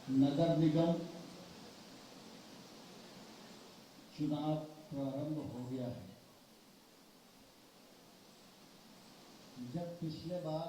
नगर निगम चुनाव प्रारंभ हो गया है। जब पिछले बार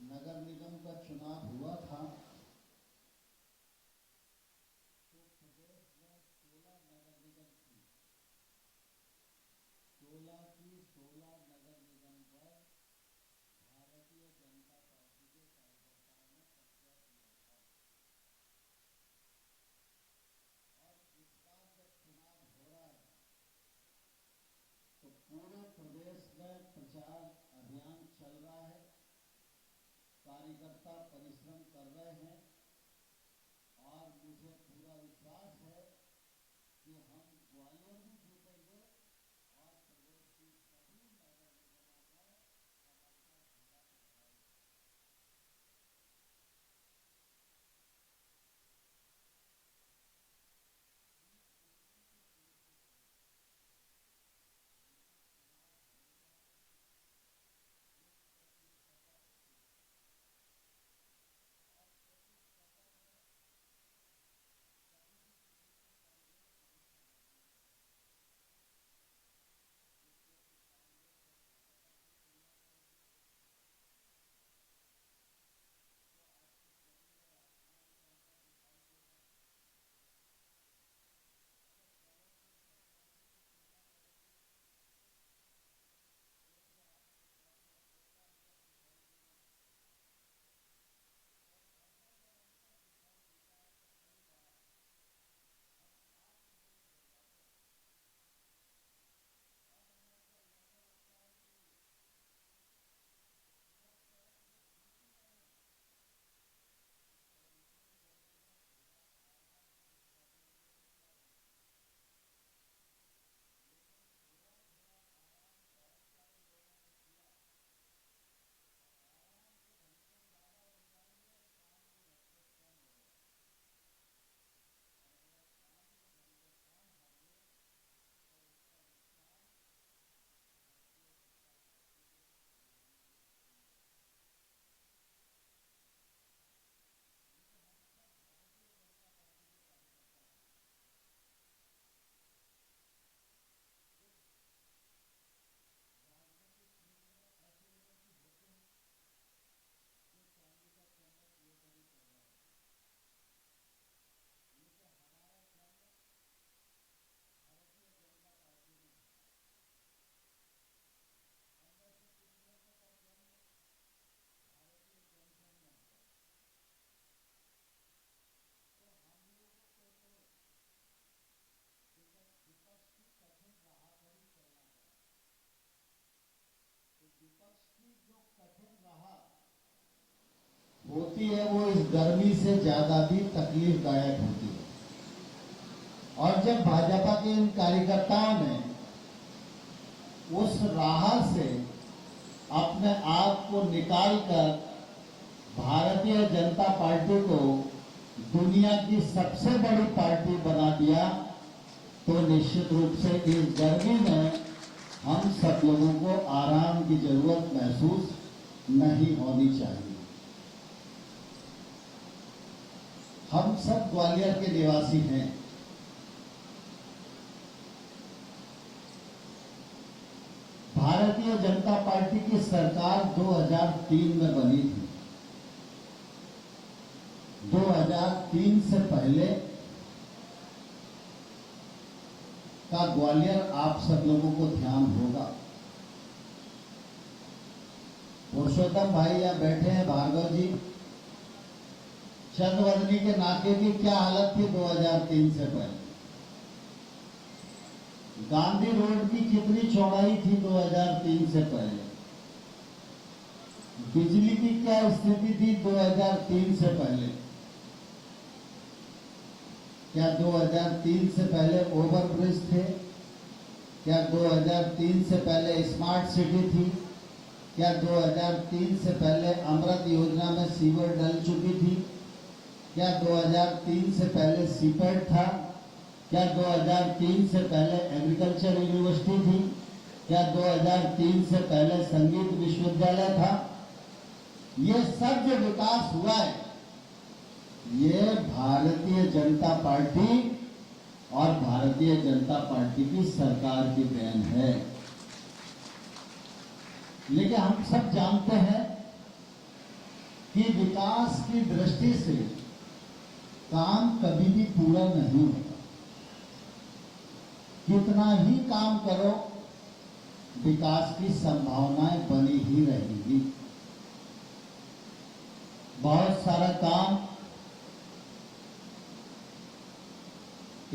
नगर निगम का चुनाव हुआ था तो प्रदेश में 16 नगर निगम थी। 16 की 16 नगर निगम पर भारतीय जनता पार्टी के कार्यकर्ताओं ने कब्जा किया था। और इस बार जब चुनाव हो रहा है तो पूरे प्रदेश में प्रचार अभियान चल रहा है। कार्यकर्ता परिश्रम कर रहे हैं और मुझे पूरा विश्वास है कि हम ग्वालियर भी जीतेंगे और प्रदेश की सभी नगर निगमों में कमल का झंडा फहराएंगे। विपक्ष की जो कठिन राह होती है वो इस गर्मी से ज्यादा भी तकलीफदायक होती है। और जब भाजपा के इन कार्यकर्ताओं ने उस राह से अपने आप को निकालकर भारतीय जनता पार्टी को दुनिया की सबसे बड़ी पार्टी बना दिया तो निश्चित रूप से इस गर्मी में हम सब लोगों को आराम की जरूरत महसूस नहीं होनी चाहिए। हम सब ग्वालियर के निवासी हैं। भारतीय जनता पार्टी की सरकार 2003 में बनी थी। 2003 से पहले का ग्वालियर आप सब लोगों को ध्यान होगा। पुरुषोत्तम भाई यहाँ बैठे हैं, भार्गव जी, चंद्रवदनी के नाके की क्या हालत थी 2003 से पहले। गांधी रोड की कितनी चौड़ाई थी 2003 से पहले। बिजली की क्या स्थिति थी 2003 से पहले। क्या 2003 से पहले ओवरब्रिज थे? क्या 2003 से पहले स्मार्ट सिटी थी? क्या 2003 से पहले अमृत योजना में सीवर डल चुकी थी? क्या 2003 से पहले सीपेट था? क्या 2003 से पहले एग्रीकल्चर यूनिवर्सिटी थी? क्या 2003 से पहले संगीत विश्वविद्यालय था? ये सब जो विकास हुआ है ये भारतीय जनता पार्टी और भारतीय जनता पार्टी की सरकार की देन है। लेकिन हम सब जानते हैं कि विकास की दृष्टि से काम कभी भी पूरा नहीं होता। कितना ही काम करो, विकास की संभावनाएं बनी ही रहेगी। बहुत सारा काम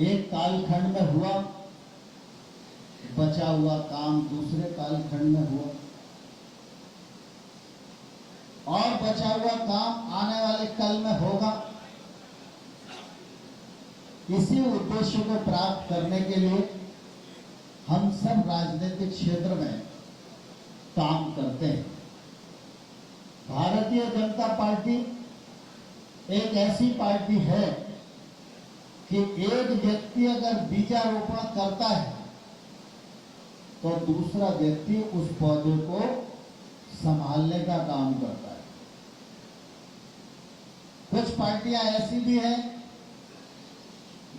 एक कालखंड में हुआ, बचा हुआ काम दूसरे कालखंड में हुआ, और बचा हुआ काम आने वाले कल में होगा। इसी उद्देश्य को प्राप्त करने के लिए हम सब राजनीतिक क्षेत्र में काम करते हैं। भारतीय जनता पार्टी एक ऐसी पार्टी है कि एक व्यक्ति अगर बीजारोपण करता है तो दूसरा व्यक्ति उस पौधे को संभालने का काम करता है। कुछ पार्टियां ऐसी भी हैं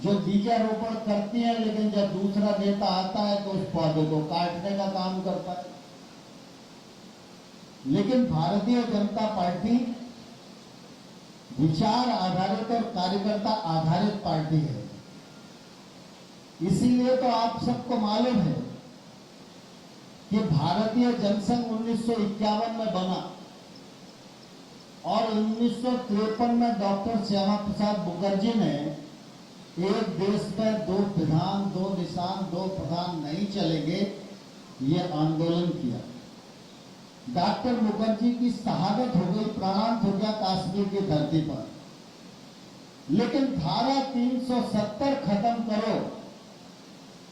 जो बीजारोपण करती हैं, लेकिन जब दूसरा नेता आता है तो उस पौधे को काटने का काम करता है। लेकिन भारतीय जनता पार्टी विचार आधारित और कार्यकर्ता आधारित पार्टी है। इसीलिए तो आप सबको मालूम है कि भारतीय जनसंघ 1951 में बना और 1953 में डॉक्टर श्यामा प्रसाद मुखर्जी ने एक देश में दो विधान, दो निशान, दो प्रधान नहीं चलेंगे, ये आंदोलन किया। डॉक्टर मुखर्जी की शहादत हो गई, प्राणांत हो गया कश्मीर की धरती पर। लेकिन धारा 370 खत्म करो,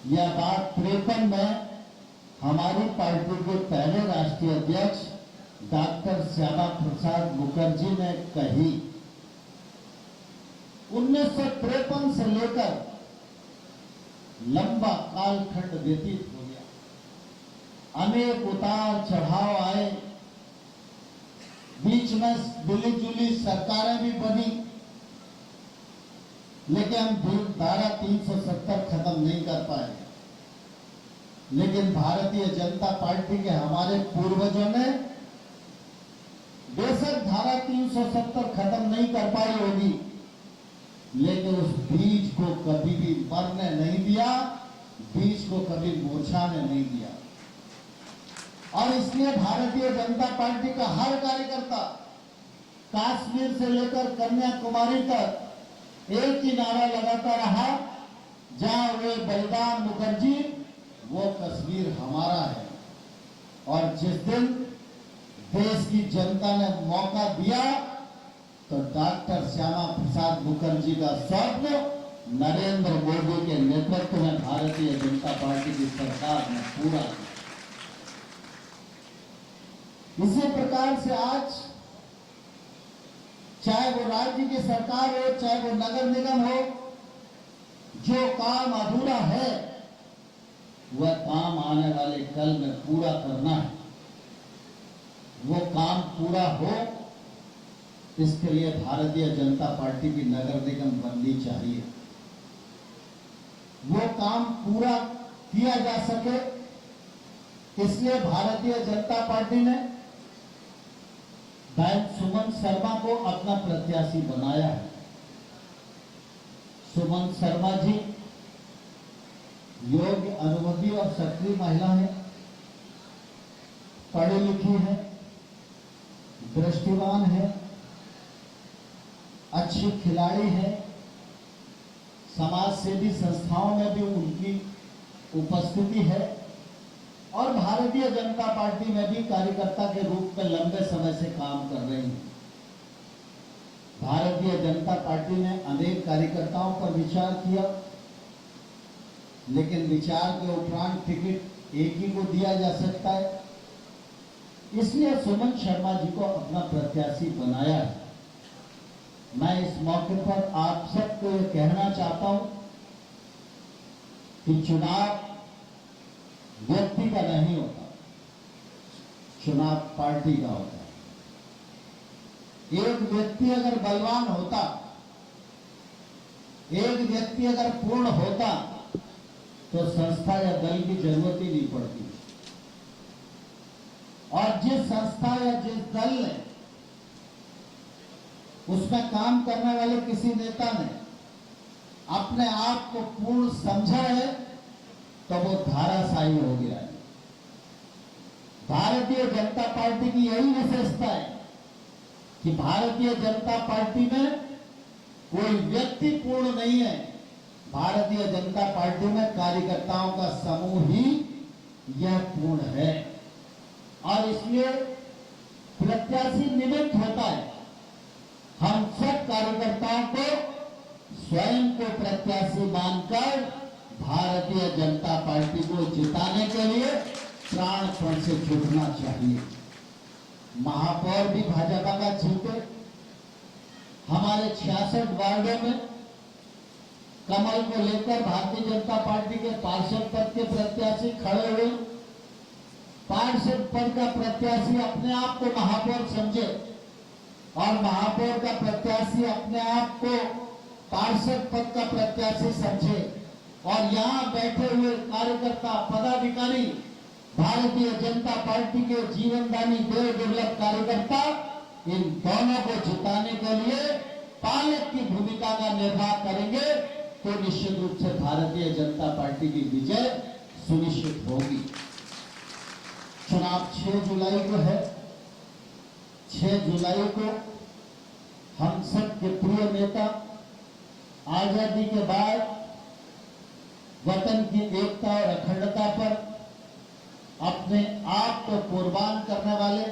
यह बात 53 में हमारी पार्टी के पहले राष्ट्रीय अध्यक्ष डॉक्टर श्यामा प्रसाद मुखर्जी ने कही। 1953 से लेकर लंबा कालखंड व्यतीत हो गया, अनेक उतार चढ़ाव आए, बीच में मिली जुली सरकारें भी बनी, लेकिन हम धारा 370 खत्म नहीं कर पाए। लेकिन भारतीय जनता पार्टी के हमारे पूर्वजों ने बेशक धारा 370 खत्म नहीं कर पाई होगी, लेकिन उस बीज को कभी भी मरने नहीं दिया, बीज को कभी मुरझाने नहीं दिया। और इसलिए भारतीय जनता पार्टी का हर कार्यकर्ता कश्मीर से लेकर कन्याकुमारी तक एक ही नारा लगाता रहा, जहां वे बलिदान मुखर्जी, वो कश्मीर हमारा है। और जिस दिन देश की जनता ने मौका दिया तो डॉक्टर श्यामा प्रसाद मुखर्जी का स्वप्न नरेंद्र मोदी के नेतृत्व में भारतीय जनता पार्टी की सरकार ने पूरा किया। इसी प्रकार से आज चाहे वो राज्य की सरकार हो, चाहे वो नगर निगम हो, जो काम अधूरा है वह काम आने वाले कल में पूरा करना है। वो काम पूरा हो, इसके लिए भारतीय जनता पार्टी की नगर निगम बननी चाहिए। वो काम पूरा किया जा सके, इसलिए भारतीय जनता पार्टी ने भाई सुमन शर्मा को अपना प्रत्याशी बनाया है। सुमन शर्मा जी योग्य, अनुभवी और सक्रिय महिला है, पढ़ी लिखी है, दृष्टिवान है, अच्छी खिलाड़ी है, समाज सेवी संस्थाओं में भी उनकी उपस्थिति है और भारतीय जनता पार्टी में भी कार्यकर्ता के रूप में लंबे समय से काम कर रही है। भारतीय जनता पार्टी ने अनेक कार्यकर्ताओं पर विचार किया, लेकिन विचार के उपरांत टिकट एक ही को दिया जा सकता है, इसलिए सुमन शर्मा जी को अपना प्रत्याशी बनाया है। मैं इस मौके पर आप सबको ये कहना चाहता हूं कि चुनाव व्यक्ति का नहीं होता, चुनाव पार्टी का होता है। एक व्यक्ति अगर बलवान होता एक व्यक्ति अगर पूर्ण होता तो संस्था या दल की जरूरत ही नहीं पड़ती। और जिस संस्था या जिस दल ने उसमें काम करने वाले किसी नेता ने अपने आप को पूर्ण समझा है तो वो धाराशाही हो गया है। भारतीय जनता पार्टी की यही विशेषता है कि भारतीय जनता पार्टी में कोई व्यक्ति पूर्ण नहीं है। भारतीय जनता पार्टी में कार्यकर्ताओं का समूह ही यह पूर्ण है। और इसलिए प्रत्याशी निमित्त होता है। हम सब कार्यकर्ताओं को स्वयं को प्रत्याशी मानकर भारतीय जनता पार्टी को जिताने के लिए प्राणपण से जुटना चाहिए। महापौर भी भाजपा का जीते। हमारे 66 वार्डों में कमल को लेकर भारतीय जनता पार्टी के पार्षद पद के प्रत्याशी खड़े हुए। पार्षद पद का प्रत्याशी अपने आप को महापौर समझे और महापौर का प्रत्याशी अपने आप को पार्षद पद का प्रत्याशी समझे। और यहां बैठे हुए कार्यकर्ता पदाधिकारी भारतीय जनता पार्टी के जीवनदानी देव दुर्लभ कार्यकर्ता इन दोनों को जिताने के लिए पालक की भूमिका का निर्वाह करेंगे तो निश्चित रूप से भारतीय जनता पार्टी की विजय सुनिश्चित होगी। चुनाव 6 जुलाई को है। 6 जुलाई को हम सब के प्रिय नेता आजादी के बाद वतन की एकता और अखंडता पर अपने आप को कुर्बान करने वाले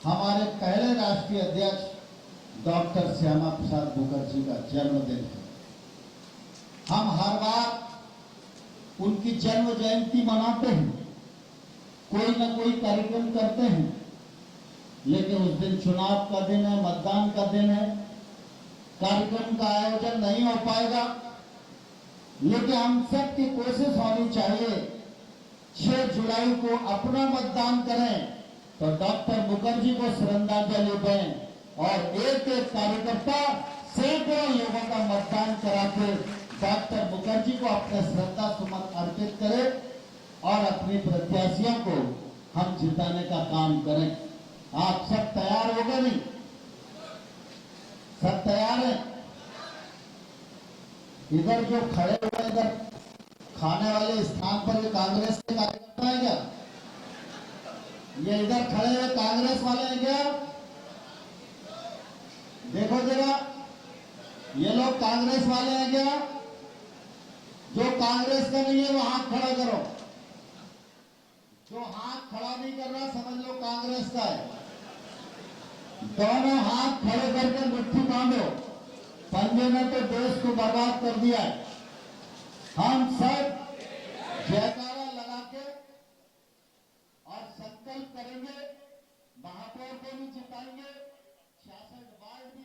हमारे पहले राष्ट्रीय अध्यक्ष डॉक्टर श्यामा प्रसाद मुखर्जी का जन्मदिन है। हम हर बार उनकी जन्म जयंती मनाते हैं, कोई न कोई कार्यक्रम करते हैं, लेकिन उस दिन चुनाव का दिन है, मतदान का दिन है, कार्यक्रम का आयोजन नहीं हो पाएगा। लेकिन हम सब की कोशिश होनी चाहिए 6 जुलाई को अपना मतदान करें तो डॉक्टर मुखर्जी को श्रद्धांजलि दें और एक एक कार्यकर्ता सैकड़ों लोगों का मतदान करा के डॉक्टर मुखर्जी को अपने श्रद्धा सुमन अर्पित करें और अपने प्रत्याशियों को हम जिताने का काम करें। आप सब तैयार हो गए? नहीं सब तैयार हैं? इधर जो खड़े हुए इधर खाने वाले स्थान पर ये कांग्रेस के कार्यकर्ता है क्या? ये इधर खड़े हुए कांग्रेस वाले हैं क्या? देखो जरा, ये लोग कांग्रेस वाले हैं क्या? जो कांग्रेस का नहीं है वो हाथ खड़ा करो। जो हाथ खड़ा नहीं कर रहा समझ लो कांग्रेस का है। दोनों हाथ खड़े करके मुट्ठी बांधो। पंजे ने तो देश को बर्बाद कर दिया है। हम सब जयकारा लगा के और संकल्प करेंगे, महापौर को भी जिताएंगे, 66 वार्ड भी